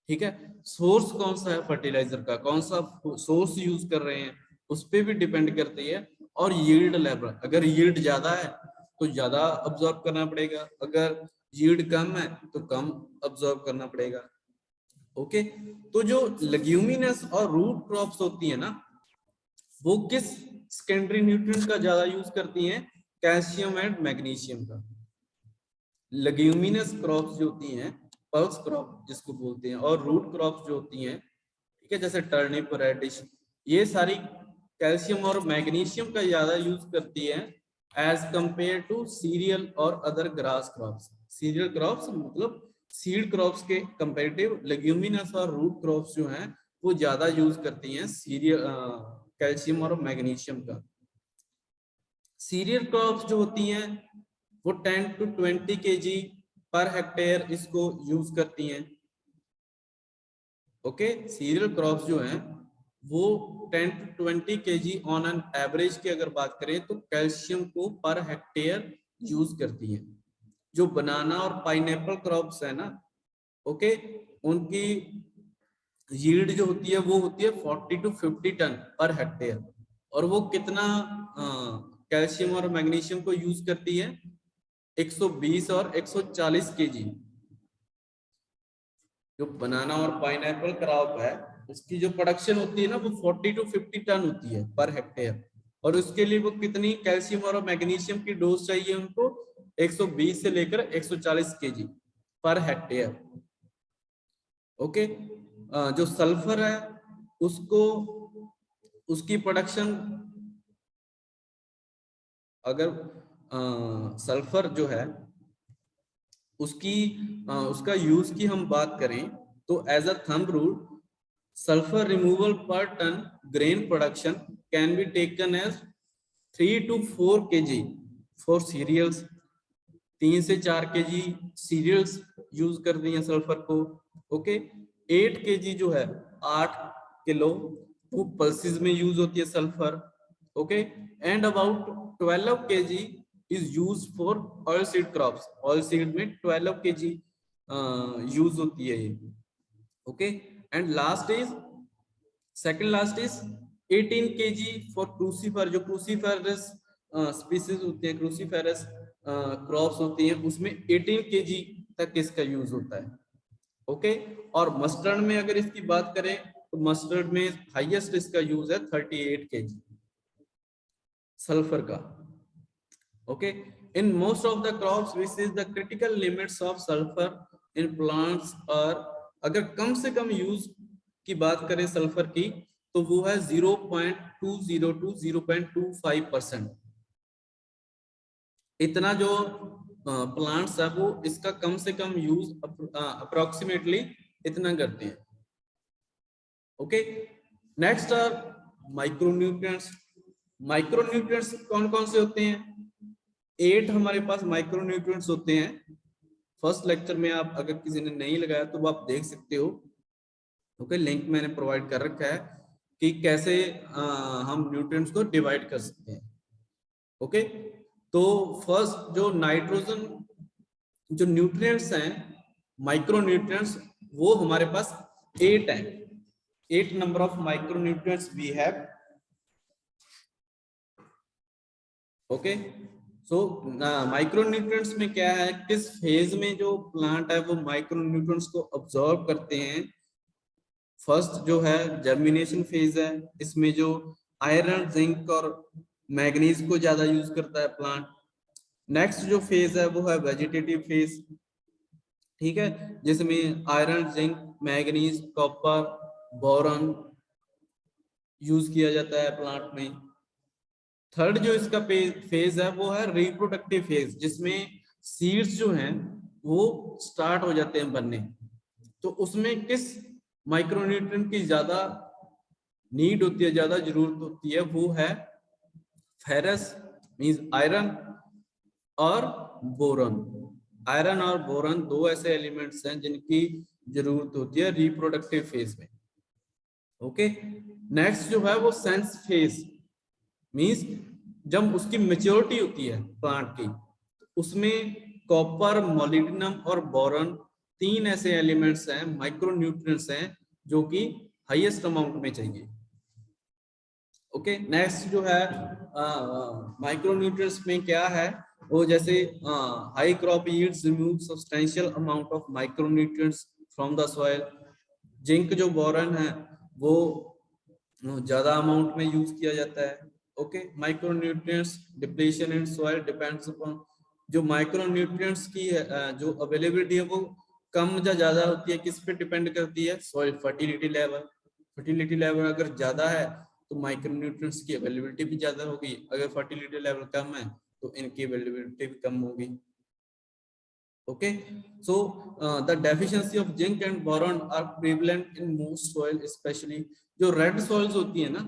ठीक है, सोर्स कौन सा है फर्टिलाइजर का, कौन सा सोर्स यूज कर रहे हैं उस पे भी डिपेंड करती है, और यील्ड लेवल, अगर यील्ड ज्यादा है तो ज्यादा अब्सॉर्ब करना पड़ेगा, अगर यील्ड कम है तो कम अब्सॉर्ब करना पड़ेगा। ओके, तो जो लेग्यूमिनस और रूट क्रॉप्स होती है ना वो किस सेकेंडरी न्यूट्रिएंट का ज्यादा यूज करती हैं, कैल्शियम एंड मैग्नीशियम का। लेग्यूमिनस क्रॉप्स जो होती हैं, पल्स क्रॉप जिसको बोलते हैं, और रूट क्रॉप्स जो होती हैं, ठीक है, जैसे टर्निप, रेडिश, ये सारी कैल्शियम और मैग्नीशियम का ज्यादा यूज करती है एज कंपेयर टू सीरियल और other grass crops. Cereal crops मतलब सीड क्रॉप्स के कंपेरेटिव लेग्यूमिनस और रूट क्रॉप्स जो हैं वो ज्यादा यूज करती हैं सीरियल कैल्शियम और मैग्नीशियम का। सीरियल क्रॉप्स जो होती हैं वो 10 to 20 kg पर हेक्टेयर इसको यूज करती हैं। ओके, सीरियल क्रॉप्स जो हैं वो 10 to 20 kg on an average की अगर बात करें तो कैल्शियम को पर हेक्टेयर यूज करती हैं। जो बनाना और पाइनएप्पल क्रॉप्स है ना, ओके, उनकी यील्ड जो होती है वो होती है 40 to 50 टन पर हेक्टेयर। और वो कितना कैल्शियम और मैग्नीशियम को यूज करती है, 120 और 140 केजी। जो बनाना और पाइनएप्पल क्रॉप है उसकी जो प्रोडक्शन होती है ना वो 40 to 50 टन होती है पर हेक्टेयर। और उसके लिए वो कितनी कैल्शियम और मैग्नीशियम की डोज चाहिए उनको, 120 से लेकर 140 केजी पर हेक्टेयर। ओके, जो सल्फर है उसको, उसकी प्रोडक्शन, अगर सल्फर जो है उसकी उसका यूज की हम बात करें तो as a thumb rule, sulphur removal per tonne grain production can be taken as 3 to 4 kg for cereals. 3 से 4 केजी सीरियल्स यूज कर दी हैं सल्फर को। ओके, 8 केजी जो है, 8 किलो वो पल्सेस में यूज होती है sulphur. Okay, and about 12 KG is use for oil seed crops. Oil seed में 12 केजी यूज होती है ये। Okay, and last is, second last is 18 KG for crucifer. जो क्रूसीफेरस स्पीसीज होती है, क्रूसीफेरस क्रॉप्स होती हैं, उसमें 18 केजी तक इसका यूज होता है। ओके, और मस्टर्ड में अगर इसकी बात करें तो मस्टर्ड में हाईएस्ट इसका यूज है 38 केजी सल्फर का। Okay, in most of the crops which is the critical limits of sulphur in plants. और अगर कम से कम यूज की बात करें सल्फर की तो वो है 0.20 to 0.25%। इतना जो प्लांट्स है वो इसका कम से कम यूज अप्रोक्सीमेटली इतना करते हैं। Okay, next are micronutrients. Micronutrients कौन कौन से होते हैं? 8 हमारे पास माइक्रोन्यूट्रिएंट्स होते हैं। फर्स्ट लेक्चर में आप अगर किसी ने नहीं लगाया तो आप देख सकते हो। ओके, लिंक मैंने प्रोवाइड कर रखा है कि कैसे हम न्यूट्रिएंट्स को डिवाइड कर सकते हैं। ओके, तो फर्स्ट जो नाइट्रोजन, जो न्यूट्रिएंट्स हैं माइक्रोन्यूट्रिएंट्स, वो हमारे पास 8 हैं। 8 number of micronutrients we have. Okay, so micronutrients में क्या है, किस फेज में जो प्लांट है वो माइक्रोन्यूट्रिएंट्स को अब्सॉर्ब करते हैं। फर्स्ट जो है जर्मिनेशन फेज है, इसमें जो आयरन, जिंक और मैग्नीज को ज्यादा यूज करता है प्लांट। नेक्स्ट जो फेज है वो है वेजिटेटिव फेज, ठीक है, जिसमें iron, zinc, manganese, copper, boron use किया जाता है प्लांट में। थर्ड जो इसका फेज है वो है रिप्रोडक्टिव फेज, जिसमें सीड्स जो हैं वो स्टार्ट हो जाते हैं बनने। तो उसमें किस माइक्रोन्यूट्रिएंट की ज्यादा नीड होती है, ज्यादा जरूरत होती है, वो है फेरस मींस आयरन और बोरॉन। आयरन और बोरॉन दो ऐसे एलिमेंट्स हैं जिनकी जरूरत होती है रिप्रोडक्टिव फेज में। ओके, नेक्स्ट जो है वो सेंस फेज मींस जब उसकी मेच्योरिटी होती है प्लांट की, उसमें कॉपर, मोलिब्डेनम और बोरॉन 3 ऐसे एलिमेंट्स हैं, माइक्रोन्यूट्रिएंट्स हैं, जो कि हाईएस्ट अमाउंट में चाहिए। ओके, नेक्स्ट जो है माइक्रोन्यूट्रिएंट्स में क्या है, वो जैसे high crop yields remove substantial amount of micronutrients from the soil. Zinc जो बोरॉन है वो ज्यादा अमाउंट में यूज किया जाता है। Okay, micronutrients depletion in soil depends upon, जो माइक्रोन्यूट्रिएंट्स की जो अवेलेबिलिटी है वो कम या ज्यादा होती है, किस पे डिपेंड करती है? Soil fertility level. Fertility level अगर ज्यादा है तो माइक्रोन्यूट्रिएंट्स की अवेलेबिलिटी भी ज्यादा होगी, अगर फर्टिलिटी लेवल कम है तो इनकी अवेलेबिलिटी भी कम होगी। Okay, so the deficiency of zinc and boron are prevalent in most soil, especially जो रेड सॉइल्स होती है ना,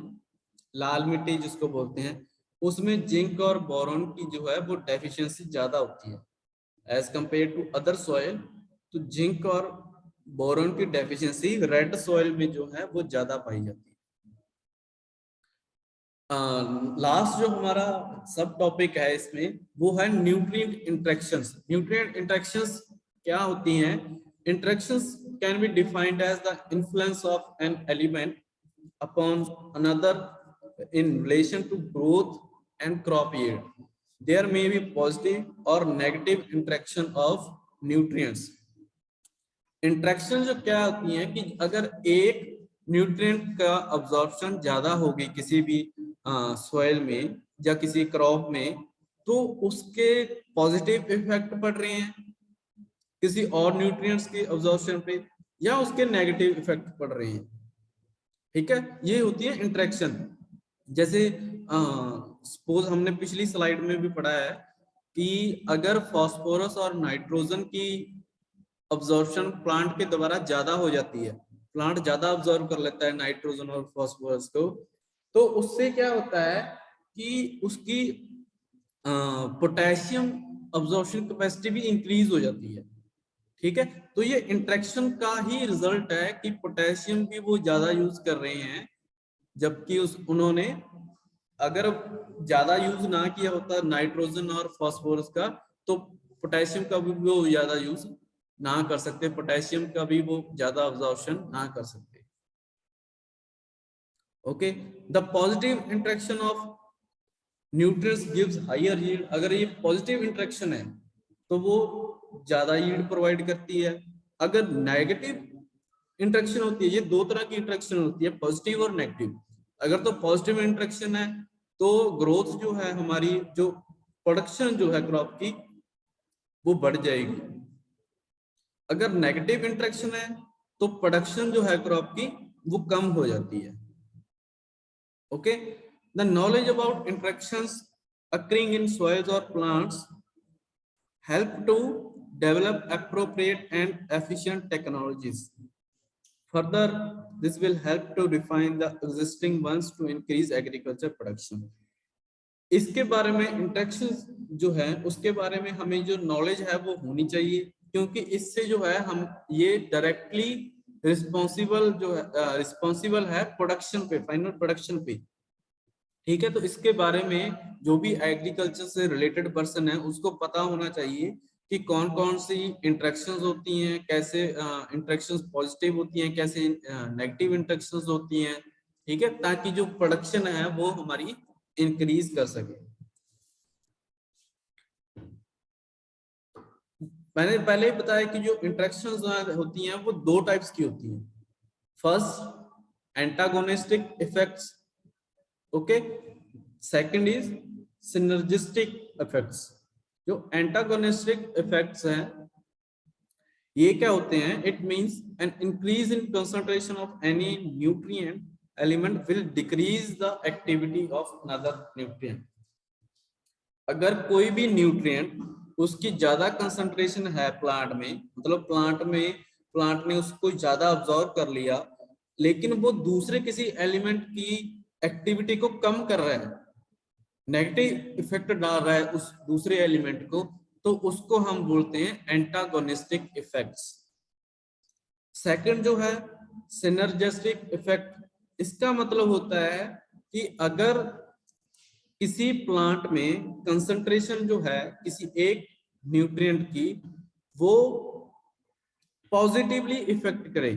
लाल मिट्टी जिसको बोलते हैं, उसमें जिंक और बोरॉन की जो है वो डेफिशिएंसी ज्यादा होती है as compare to other soil. तो जिंक और बोरॉन की डेफिशिएंसी रेड सॉइल में जो है वो ज्यादा पाई जाती है। लास्ट जो हमारा सब टॉपिक है इसमें वो है न्यूट्रिएंट इंटरेक्शंस। न्यूट्रिएंट इंटरेक्शंस क्या होती हैं? Interactions can be defined as the influence of an element upon another in relation to growth and crop yield. There may be positive or negative interaction of nutrients. Interaction जो क्या होती है कि अगर एक न्यूट्रिएंट का अब्जॉर्प्शन ज्यादा होगी किसी भी सॉइल में या किसी क्रॉप में, तो उसके पॉजिटिव इफेक्ट पड़ रहे हैं किसी और न्यूट्रिएंट्स के अब्जॉर्प्शन पे, या उसके नेगेटिव इफेक्ट पड़ रहे हैं। ठीक है, ये होती है इंटरेक्शन। जैसे सपोज हमने पिछली स्लाइड में भी पढ़ा है कि अगर फास्फोरस और नाइट्रोजन की अब्जॉर्प्शन प्लांट के द्वारा ज्यादा हो जाती है, प्लांट ज्यादा अब्जॉर्ब कर लेता है नाइट्रोजन और फास्फोरस को, तो उससे क्या होता है कि उसकी पोटेशियम अब्जॉर्प्शन कैपेसिटी भी इंक्रीज हो जाती है। ठीक है, तो ये इंटरेक्शन का ही रिजल्ट है कि पोटेशियम भी वो ज्यादा यूज कर रहे हैं, जबकि उन्होंने अगर ज्यादा यूज ना किया होता नाइट्रोजन और फास्फोरस का, तो पोटेशियम का भी वो ज्यादा यूज ना कर सकते, पोटेशियम का भी वो ज्यादा अब्जॉर्प्शन ना कर सकते। Okay, the positive interaction of nutrients gives higher yield. अगर ये पॉजिटिव इंटरेक्शन है तो वो ज्यादा यील्ड प्रोवाइड करती है। अगर नेगेटिव इंटरेक्शन होती है, ये दो तरह की इंटरेक्शन होती है, पॉजिटिव और नेगेटिव। अगर तो पॉजिटिव इंटरेक्शन है तो ग्रोथ जो है हमारी, जो प्रोडक्शन जो है क्रॉप की, वो बढ़ जाएगी। अगर नेगेटिव इंटरेक्शन है तो प्रोडक्शन जो है क्रॉप की वो कम हो जाती है। Okay, the knowledge about interactions occurring in soils or plants help to develop appropriate and efficient technologies. Further, this will help to refine the existing ones to increase agriculture production. इसके बारे में interactions जो है उसके बारे में हमें जो नॉलेज है वो होनी चाहिए, क्योंकि इससे जो है हम ये डायरेक्टली रिस्पॉन्सिबल है प्रोडक्शन पे, फाइनल प्रोडक्शन पे। ठीक है, तो इसके बारे में जो भी एग्रीकल्चर से रिलेटेड पर्सन है उसको पता होना चाहिए कि कौन कौन सी इंटरेक्शंस होती हैं, कैसे इंटरेक्शंस पॉजिटिव होती हैं, कैसे नेगेटिव इंटरेक्शंस होती हैं। ठीक है, ताकि जो प्रोडक्शन है वो हमारी इंक्रीज कर सके। मैंने पहले ही बताया कि जो इंटरेक्शंस होती हैं वो दो टाइप्स की होती हैं। First, antagonistic effects. Okay, second is synergistic effects. जो एंटागोनिस्टिक इफेक्ट्स हैं ये क्या होते हैं? It means an increase in concentration of any nutrient element will decrease the activity of another nutrient. अगर कोई भी न्यूट्रिएंट उसकी ज्यादा कंसंट्रेशन है प्लांट में, मतलब प्लांट ने उसको ज्यादा अब्सॉर्ब कर लिया, लेकिन वो दूसरे किसी एलिमेंट की एक्टिविटी को कम कर रहा है, नेगेटिव इफेक्ट डाल रहा है उस दूसरे एलिमेंट को, तो उसको हम बोलते हैं एंटागोनिस्टिक इफेक्ट्स। सेकंड जो है सिनर्जिस्टिक इफेक्ट। इसका मतलब होता है कि अगर किसी प्लांट में कंसंट्रेशन जो है किसी एक न्यूट्रिएंट की वो पॉजिटिवली इफेक्ट करे,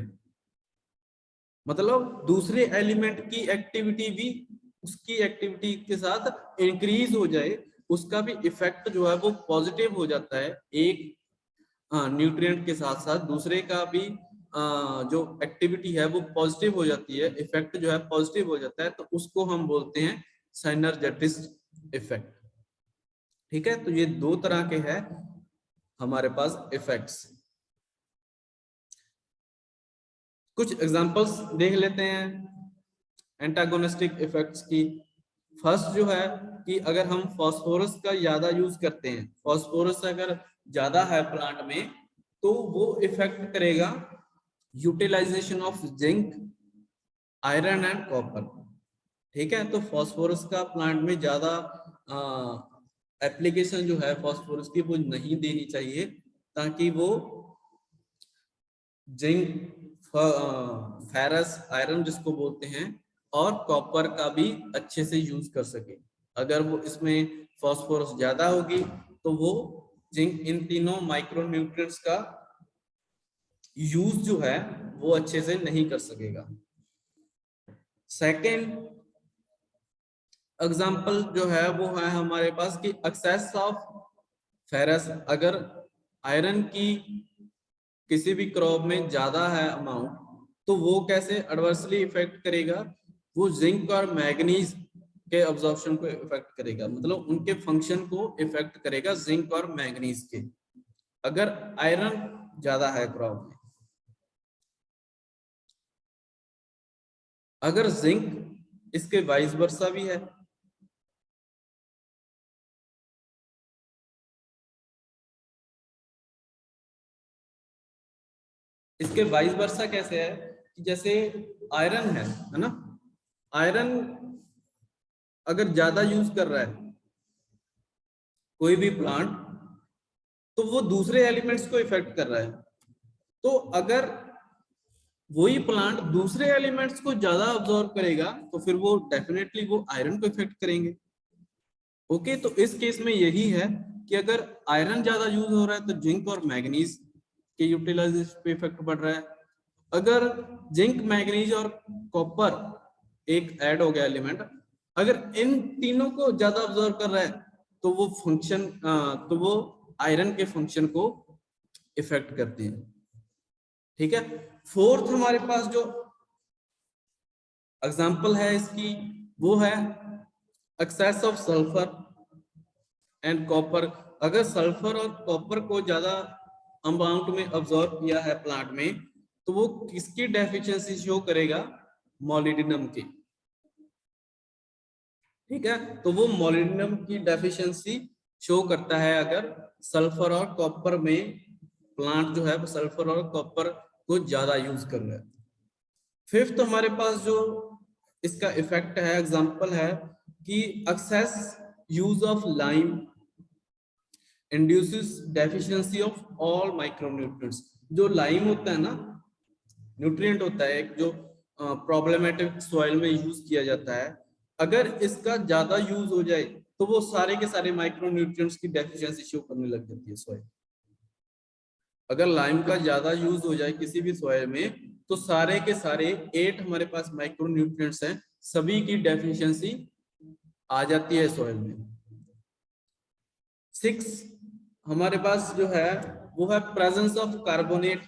मतलब दूसरे एलिमेंट की एक्टिविटी भी उसकी एक्टिविटी के साथ इंक्रीज हो जाए, उसका भी इफेक्ट जो है वो पॉजिटिव हो जाता है। एक न्यूट्रिएंट के साथ साथ दूसरे का भी जो एक्टिविटी है वो पॉजिटिव हो जाती है, इफेक्ट जो है पॉजिटिव हो जाता है, तो उसको हम बोलते हैं सिनर्जेटिक इफेक्ट। ठीक है, तो ये दो तरह के हैं हमारे पास इफेक्ट्स। कुछ एग्जांपल्स देख लेते हैं एंटागोनिस्टिक इफेक्ट्स की। फर्स्ट जो है कि अगर हम फास्फोरस का ज्यादा यूज करते हैं, फास्फोरस अगर ज्यादा है प्लांट में, तो वो इफेक्ट करेगा utilization of zinc, iron and copper. ठीक है, तो फास्फोरस का प्लांट में ज्यादा एप्लीकेशन जो है फास्फोरस की वो नहीं देनी चाहिए, ताकि वो जिंक, फेरस, आयरन जिसको बोलते हैं, और कॉपर का भी अच्छे से यूज कर सके। अगर वो इसमें फास्फोरस ज्यादा होगी तो वो जिंक इन तीनों माइक्रोन्यूट्रिएंट्स का यूज जो है वो अच्छे से नहीं कर सकेगा। सेकेंड एग्जाम्पल जो है वो है हमारे पास कि एक्सेस ऑफ फेरस। अगर आयरन की किसी भी क्रॉप में ज्यादा है अमाउंट तो वो कैसे एडवर्सली इफेक्ट करेगा, वो जिंक और मैग्नीज के अब्जॉर्प्शन को इफेक्ट करेगा, मतलब उनके फंक्शन को इफेक्ट करेगा जिंक और मैग्नीज के, अगर आयरन ज्यादा है क्रॉप में। अगर जिंक इसके वाइस वर्सा भी है, इसके वाइस वर्सा कैसे है कि जैसे आयरन है ना, आयरन अगर ज्यादा यूज कर रहा है कोई भी प्लांट तो वो दूसरे एलिमेंट्स को इफेक्ट कर रहा है। तो अगर वही प्लांट दूसरे एलिमेंट्स को ज्यादा अब्सॉर्ब करेगा तो फिर वो डेफिनेटली वो आयरन को इफेक्ट करेंगे। ओके, तो इस केस में यही है कि अगर आयरन ज्यादा यूज हो रहा है तो जिंक और मैग्नीज के यूटिलाइजेशन पे इफेक्ट पड़ रहा है। अगर जिंक मैग्नीज और कॉपर एक ऐड हो गया एलिमेंट, अगर इन तीनों को ज्यादा अब्सॉर्ब कर रहा है तो वो फंक्शन तो वो आयरन के फंक्शन को इफेक्ट करते हैं। ठीक है, फोर्थ हमारे पास जो एग्जांपल है इसकी वो है excess of sulphur and copper. अगर सल्फर और कॉपर को ज्यादा अमाउंट में अब्सॉर्ब किया है प्लांट में तो वो किसकी डेफिशिएंसी शो करेगा, मोलिब्डेनम की। ठीक है, तो वो मोलिब्डेनम की डेफिशिएंसी शो करता है अगर सल्फर और कॉपर में प्लांट जो है वो सल्फर और कॉपर को ज्यादा यूज कर रहा है। फिफ्थ हमारे पास जो इसका इफेक्ट है एग्जांपल है कि excess use of lime induces deficiency of all micronutrients. जो लाइम होता है ना, न्यूट्रिएंट होता है एक जो प्रॉब्लमेटिक सॉइल में यूज किया जाता है, अगर इसका ज्यादा यूज हो जाए तो वो सारे के सारे माइक्रोन्यूट्रिएंट्स की डेफिशिएंसी शो करने लग जाती है सॉइल। अगर लाइम का ज्यादा यूज हो जाए किसी भी सॉइल में तो सारे के सारे 8 हमारे पास माइक्रोन्यूट्रिएंट्स हैं, सभी की डेफिशिएंसी आ जाती है सॉइल में। 6 हमारे पास जो है वो है presence of carbonate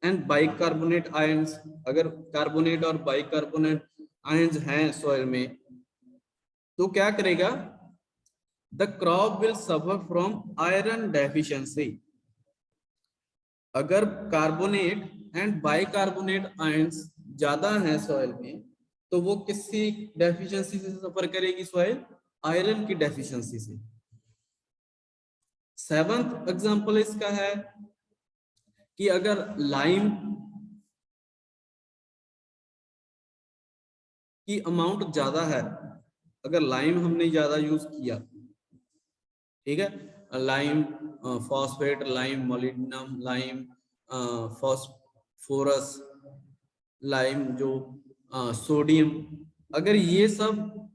and bicarbonate ions. अगर कार्बोनेट और बाइकार्बोनेट आयंस हैं सॉइल में तो क्या करेगा, the crop will suffer from iron deficiency. अगर कार्बोनेट एंड बाइकार्बोनेट आयंस ज्यादा हैं सॉइल में तो वो किसकी डेफिशिएंसी से सफर करेगी सॉइल, आयरन की डेफिशिएंसी से। 7th एग्जांपल इसका है कि अगर लाइम की अमाउंट ज्यादा है, अगर लाइम हमने ज्यादा यूज किया, ठीक है, lime phosphate, lime molybdenum, lime phosphorus, lime जो सोडियम, अगर ये सब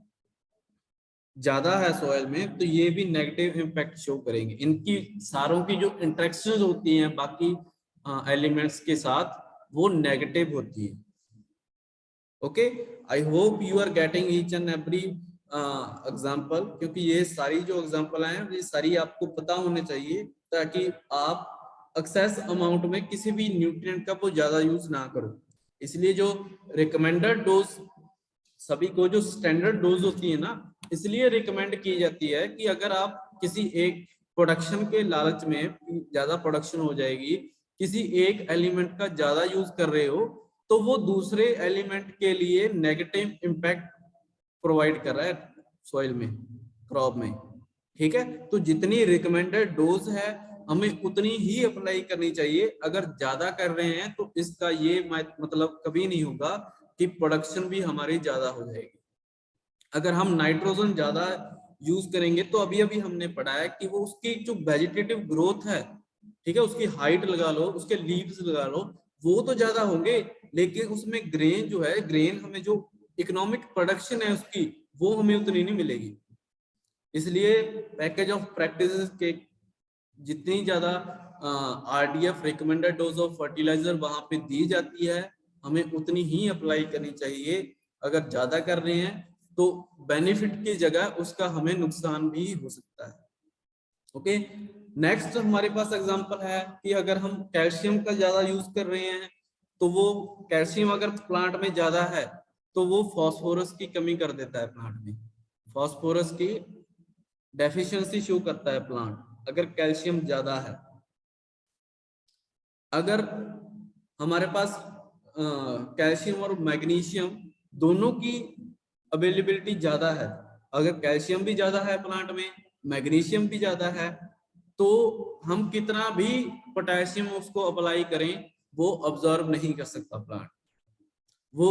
ज्यादा है सॉइल में तो ये भी नेगेटिव इम्पैक्ट शो करेंगे। इनकी सारों की जो इंटरेक्शंस होती हैं बाकी एलिमेंट्स के साथ वो नेगेटिव होती है। Okay, I hope you are getting each and every example, क्योंकि ये सारी जो एग्जांपल हैं ये सारी आपको पता होने चाहिए ताकि आप एक्सेस अमाउंट में किसी भी न्यूट्रिएंट का वो ज्यादा यूज ना करो। इसलिए जो रिकमेंडेड डोज सभी को जो स्टैंडर्ड डोज होती है ना, इसलिए रिकमेंड की जाती है कि अगर आप किसी एक प्रोडक्शन के लालच में ज्यादा प्रोडक्शन हो जाएगी, किसी एक एलिमेंट का ज्यादा यूज कर रहे हो तो वो दूसरे एलिमेंट के लिए नेगेटिव इंपैक्ट प्रोवाइड कर रहा है सॉइल में, क्रॉप में। ठीक है, तो जितनी रिकमेंडेड डोज है हमें उतनी ही अप्लाई करनी चाहिए। अगर ज्यादा कर रहे हैं तो इसका ये मतलब कभी नहीं होगा कि प्रोडक्शन भी हमारी ज्यादा हो जाएगी। अगर हम नाइट्रोजन ज्यादा यूज करेंगे तो अभी अभी हमने पढ़ा है कि वो उसकी जो वेजिटेटिव ग्रोथ है, ठीक है, उसकी हाइट लगा लो, उसके लीव्स लगा लो, वो तो ज्यादा होंगे लेकिन उसमें ग्रेन जो है, ग्रेन हमें जो इकोनॉमिक प्रोडक्शन है उसकी वो हमें उतनी नहीं मिलेगी। इसलिए पैकेज ऑफ प्रैक्टिसेस के जितनी ज्यादा RDF recommended dose of fertilizer वहां पे दी जाती है, हमें उतनी ही अप्लाई करनी चाहिए। अगर ज्यादा कर रहे हैं तो बेनिफिट की जगह उसका हमें नुकसान भी हो सकता है। ओके, नेक्स्ट हमारे पास एग्जांपल है कि अगर हम कैल्शियम का ज्यादा यूज कर रहे हैं तो वो कैल्शियम अगर प्लांट में ज्यादा है तो वो फास्फोरस की कमी कर देता है प्लांट में, फास्फोरस की डेफिशिएंसी शो करता है प्लांट अगर कैल्शियम ज्यादा है। अगर हमारे पास कैल्शियम और मैग्नीशियम दोनों की अवेलेबिलिटी ज्यादा है, अगर कैल्शियम भी ज्यादा है प्लांट में, मैग्नीशियम भी ज्यादा है, तो हम कितना भी पोटेशियम उसको अप्लाई करें वो ऑब्जर्व नहीं कर सकता प्लांट, वो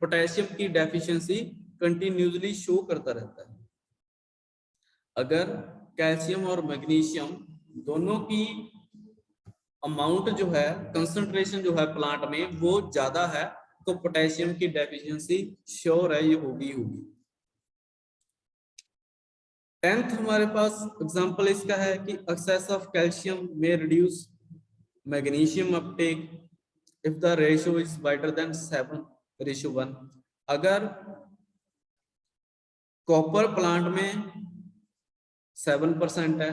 पोटेशियम की डेफिशिएंसी कंटिन्यूसली शो करता रहता है। अगर कैल्शियम और मैग्नीशियम दोनों की अमाउंट जो है, कंसंट्रेशन जो है प्लांट में वो ज्यादा है, तो पोटेशियम की डेफिशिएंसी श्योर है ये होगी। 10th हमारे पास एग्जांपल इसका है कि एक्सेस ऑफ कैल्शियम में reduce magnesium Uptake if the ratio is greater than 7:1। अगर कॉपर प्लांट में 7% है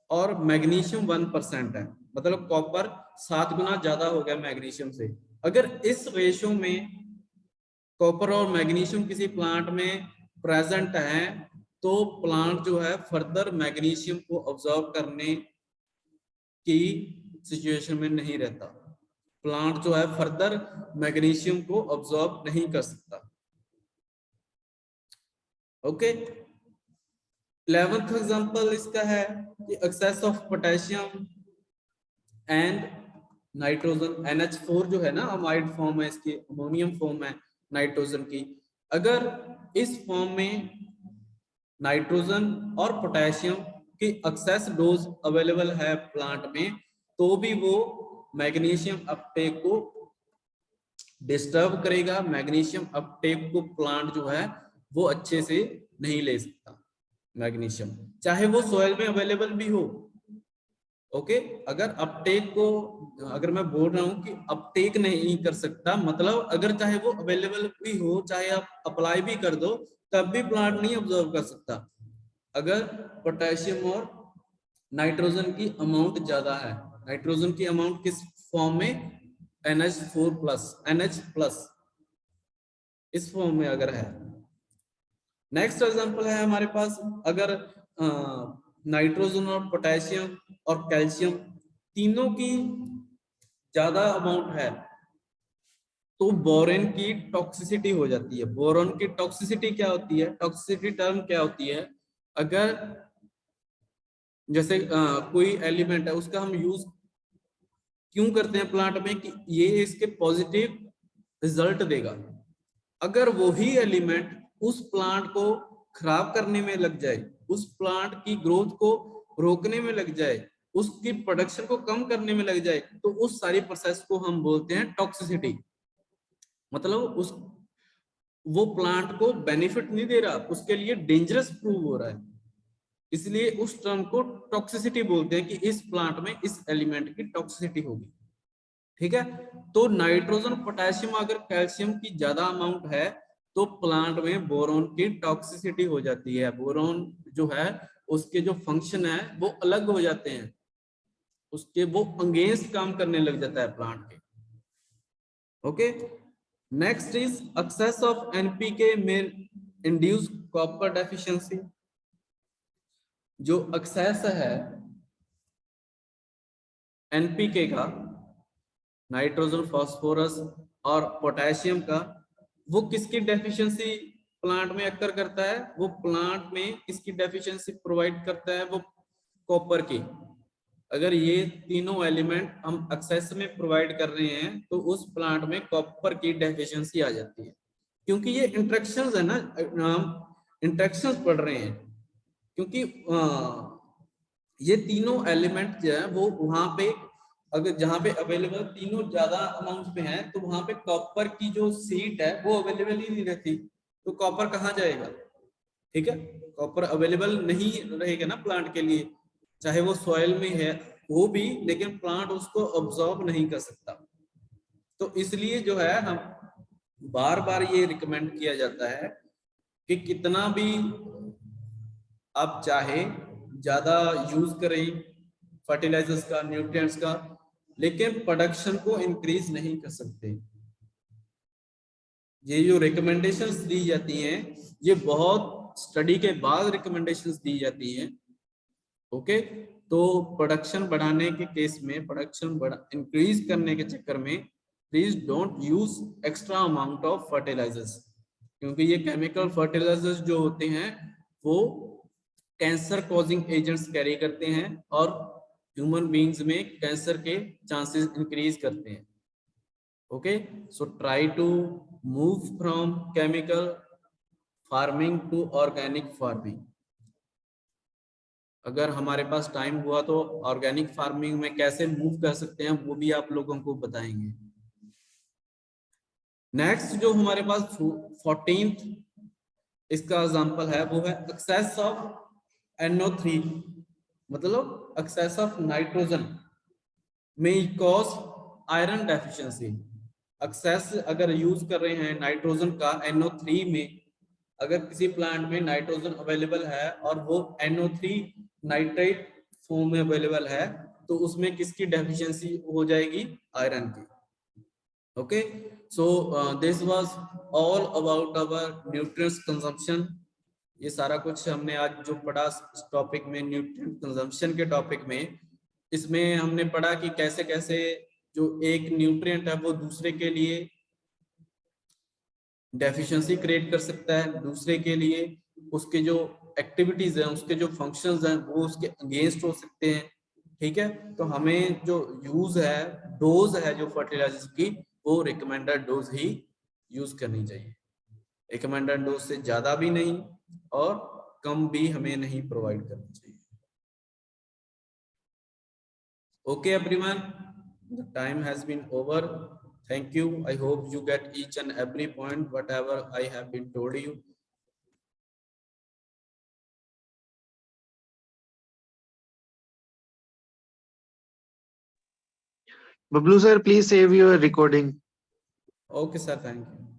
और मैग्नीशियम 1% है, मतलब कॉपर 7 गुना ज्यादा हो गया मैग्नीशियम से। अगर इस रेशियो में कॉपर और मैग्नीशियम किसी प्लांट में प्रेजेंट है तो प्लांट जो है फर्दर मैग्नीशियम को ऑब्जॉर्व करने की सिचुएशन में नहीं रहता, प्लांट जो है फर्दर मैग्नीशियम को ऑब्जॉर्व नहीं कर सकता। ओके, 11th एग्जांपल इसका है कि excess of potassium and nitrogen, NH4 जो है ना अमाइड फॉर्म है इसकी, अमोनियम फॉर्म है नाइट्रोजन की। अगर इस फॉर्म में नाइट्रोजन और पोटेशियम की एक्सेस डोज अवेलेबल है प्लांट में, तो भी वो मैग्नीशियम अपटेक को डिस्टर्ब करेगा, मैग्नीशियम अपटेक को प्लांट जो है वो अच्छे से नहीं ले सकता मैग्नीशियम, चाहे वो सॉइल में अवेलेबल भी हो। ओके, अगर अपटेक को, अगर मैं बोल रहा हूं कि अपटेक नहीं कर सकता, मतलब अगर चाहे वो अवेलेबल भी हो, चाहे आप अप्लाई भी कर दो तब भी प्लांट नहीं ऑब्जर्व कर सकता अगर पोटेशियम और नाइट्रोजन की अमाउंट ज्यादा है। नाइट्रोजन की अमाउंट किस फॉर्म में, NH+ इस फॉर्म में अगर है। नेक्स्ट एग्जांपल है हमारे पास, अगर नाइट्रोजन और पोटेशियम और कैल्शियम तीनों की ज्यादा अमाउंट है तो बोरॉन की टॉक्सिसिटी हो जाती है। बोरॉन की टॉक्सिसिटी क्या होती है, टॉक्सिसिटी टर्म क्या होती है, अगर जैसे कोई एलिमेंट है उसका हम यूज क्यों करते हैं प्लांट में कि ये इसके पॉजिटिव रिजल्ट देगा, अगर वही एलिमेंट उस प्लांट को खराब करने में लग जाए, उस प्लांट की ग्रोथ को रोकने में लग जाए, उसकी प्रोडक्शन को कम करने में लग जाए, तो उस सारी प्रोसेस को हम बोलते हैं टॉक्सिसिटी। मतलब उस वो प्लांट को बेनिफिट नहीं दे रहा, उसके लिए डेंजरस प्रूव हो रहा है, इसलिए उस टर्म को टॉक्सिसिटी बोलते हैं कि इस प्लांट में इस एलिमेंट की टॉक्सिसिटी होगी। ठीक है, तो नाइट्रोजन पोटेशियम अगर कैल्शियम की ज्यादा अमाउंट है तो प्लांट में बोरॉन की टॉक्सिसिटी हो जाती है, बोरॉन जो है उसके जो फंक्शन है वो अलग हो जाते हैं, उसके वो अगेंस्ट काम करने लग जाता है प्लांट के। Okay, next is excess of NPK में इंड्यूस कॉपर डेफिशिएंसी। जो एक्सेस है एनपीके का, नाइट्रोजन, फास्फोरस और पोटेशियम का, वो किसकी डेफिशिएंसी प्लांट में अक्कर करता है, वो प्लांट में किसकी डेफिशिएंसी प्रोवाइड करता है, वो कॉपर की। अगर ये तीनों एलिमेंट हम एक्सेस में प्रोवाइड कर रहे हैं तो उस प्लांट में कॉपर की डेफिशिएंसी आ जाती है, क्योंकि ये इंटरेक्शंस है ना, इंटरेक्शंस पढ़ रहे हैं, क्योंकि ये तीनों एलिमेंट जो है वो वहां पे अगर जहाँ पे अवेलेबल तीनों ज्यादा अमाउंट पे हैं तो वहां पे कॉपर की जो सीट है वो अवेलेबल ही नहीं रहती, तो कॉपर कहाँ जाएगा? ठीक है, कॉपर अवेलेबल नहीं रहेगा ना प्लांट के लिए, चाहे वो सॉइल में है वो भी, लेकिन प्लांट उसको ऑब्जॉर्ब नहीं कर सकता। तो इसलिए जो है हम बार बार ये रिकमेंड किया जाता है कि कितना भी आप चाहे ज्यादा यूज करें फर्टिलाइजर्स का, न्यूट्रिएंट्स का, लेकिन प्रोडक्शन को इंक्रीज नहीं कर सकते। ये जो रिकमेंडेशंस दी जाती हैं ये बहुत स्टडी के बाद रिकमेंडेशंस दी जाती हैं। ओके, तो प्रोडक्शन बढ़ाने के केस में, प्रोडक्शन इंक्रीज करने के चक्कर में please don't use extra amount of fertilizers, क्योंकि ये केमिकल फर्टिलाइजर्स जो होते हैं वो कैंसर कॉजिंग एजेंट्स कैरी करते हैं और ह्यूमन बीइंग्स में कैंसर के चांसेस इंक्रीज करते हैं। Okay, so try to move from chemical farming to organic farming. अगर हमारे पास टाइम हुआ तो ऑर्गेनिक फार्मिंग में कैसे मूव कर सकते हैं वो भी आप लोगों को बताएंगे। नेक्स्ट जो हमारे पास 14th इसका एग्जांपल है वो है एक्सेस ऑफ NO3, मतलब एक्सेस ऑफ नाइट्रोजन में कॉज आयरन डेफिशिएंसी। एक्सेस अगर यूज कर रहे हैं नाइट्रोजन का NO3 में, अगर किसी प्लांट में नाइट्रोजन अवेलेबल है और वो NO3 नाइट्रेट फॉर्म में अवेलेबल है, तो उसमें किसकी डेफिशिएंसी हो जाएगी? आयरन की। Okay, so this was all about our nutrients consumption. ये सारा कुछ हमने आज जो पढ़ा इस टॉपिक में, न्यूट्रिएंट कंजम्पशन के टॉपिक में, इसमें हमने पढ़ा कि कैसे कैसे जो एक न्यूट्रिएंट है वो दूसरे के लिए डेफिशिएंसी क्रिएट कर सकता है, दूसरे के लिए उसके जो एक्टिविटीज हैं, उसके जो फंक्शंस हैं वो उसके अगेंस्ट हो सकते हैं। ठीक है, तो हमें जो यूज है, डोज है जो फर्टिलाइजर्स की, वो रिकमेंडेड डोज ही यूज करनी चाहिए। रिकमेंडेड डोज से ज्यादा भी नहीं और कम भी हमें नहीं प्रोवाइड करना चाहिए। Okay everyone, the time has been over. Thank you. I hope you get each and every point whatever I have been told you. Bablu sir, please save your recording. Okay sir, thank you.